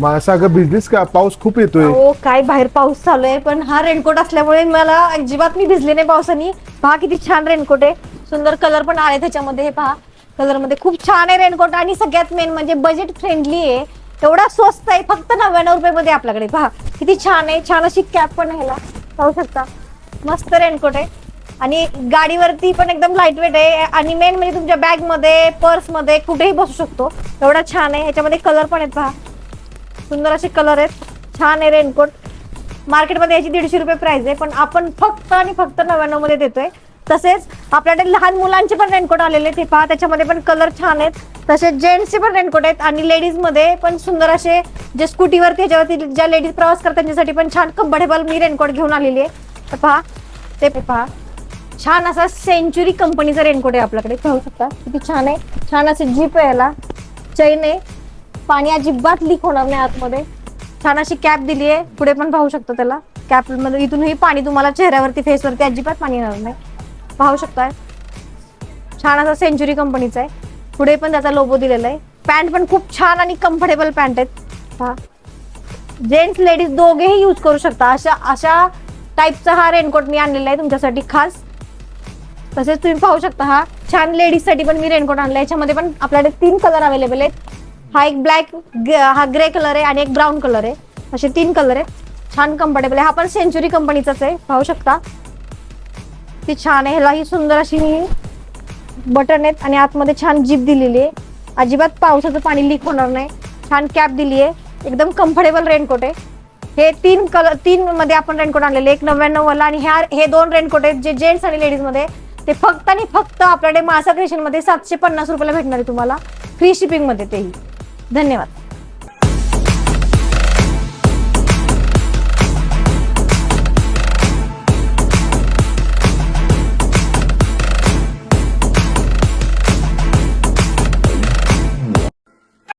असं अगं भिजलीस का? पाऊस खूप येतोय. हो काय बाहेर पाऊस चालू आहे, पण हा रेनकोट असल्यामुळे मला अजिबात मी भिजले नाही पावसाने. पहा किती छान रेनकोट आहे, सुंदर कलर पण आले त्याच्यामध्ये. हे पहा कलर मध्ये खूप छान आहे रेनकोट, आणि सगळ्यात मेन म्हणजे बजेट फ्रेंडली आहे. एवढा स्वस्त आहे, फक्त 99 रुपये मध्ये आपल्याकडे. पहा किती छान आहे, छान अशी कॅप पण आहे, पाहू शकता. मस्त रेनकोट आहे, आणि गाडीवरती पण एकदम लाईट वेट आहे, आणि मेन म्हणजे तुमच्या बॅग मध्ये, पर्स मध्ये कुठेही बसू शकतो, एवढा छान आहे. ह्याच्यामध्ये कलर पण आहेत, पहा सुंदर असे कलर आहेत, छान आहे रेनकोट. मार्केटमध्ये याची 150 रुपये प्राइस आहे, पण आपण फक्त आणि फक्त 99 मध्ये देतोय. तसेच आपल्याकडे लहान मुलांचे पण रेनकोट आलेले ते पहा, त्याच्यामध्ये पण कलर छान आहेत. तसेच जेंट्सचे पण रेनकोट आहेत, आणि लेडीज मध्ये पण सुंदर असे, जे स्कूटीवरती ह्याच्यावरती ज्या लेडीज प्रवास करतात त्यांच्यासाठी पण छान कम्फर्टेबल मी रेनकोट घेऊन आलेली आहे. तर पहा ते पहा, छान असा सेंचुरी कंपनीचा रेनकोट आहे आपल्याकडे, पाहू शकता किती छान आहे. छान असे जीप आहे, याला चैन आहे, पाणी अजिबात लीक होणार नाही आतमध्ये. छान अशी कॅप दिली आहे, पुढे पण पाहू शकतो त्याला. कॅप मध्ये इथूनही पाणी तुम्हाला चेहऱ्यावरती, फेसवरती अजिबात पाणी येणार नाही, पाहू शकताय. छान असा सेंचुरी कंपनीचा आहे, पुढे पण त्याचा लोगो दिलेला आहे. पॅन्ट पण खूप छान आणि कम्फर्टेबल पॅन्ट आहेत. हा जेंट्स लेडीज दोघेही यूज करू शकता, अशा अशा टाईपचा हा रेनकोट मी आणलेला आहे तुमच्यासाठी खास. तसेच तुम्ही पाहू शकता, हा छान लेडीज साठी पण मी रेनकोट आणला. याच्यामध्ये पण आपल्याकडे 3 कलर अवेलेबल आहेत. हा एक ब्लॅक, हा ग्रे कलर आहे, आणि एक ब्राऊन कलर आहे. असे 3 कलर आहेत, छान कम्फर्टेबल आहे. हा पण सेंचुरी कंपनीचाच आहे, पाहू शकता ती छान आहे. ह्याला ही सुंदर अशी बटन आहेत, आणि आतमध्ये छान जीप दिलेली आहे, अजिबात पावसाचं पाणी लीक होणार नाही. छान कॅप दिली आहे, एकदम कम्फर्टेबल रेनकोट आहे. हे 3 मध्ये आपण रेनकोट आणलेले, एक 99 वाला, आणि हे 2 रेनकोट आहेत जे जेंट्स आणि लेडीज मध्ये. ते फक्त आणि फक्त आपल्याकडे मासा क्रिएशन मध्ये 750 रुपयाला भेटणार आहे तुम्हाला, फ्री शिपिंग मध्ये तेही. धन्यवाद.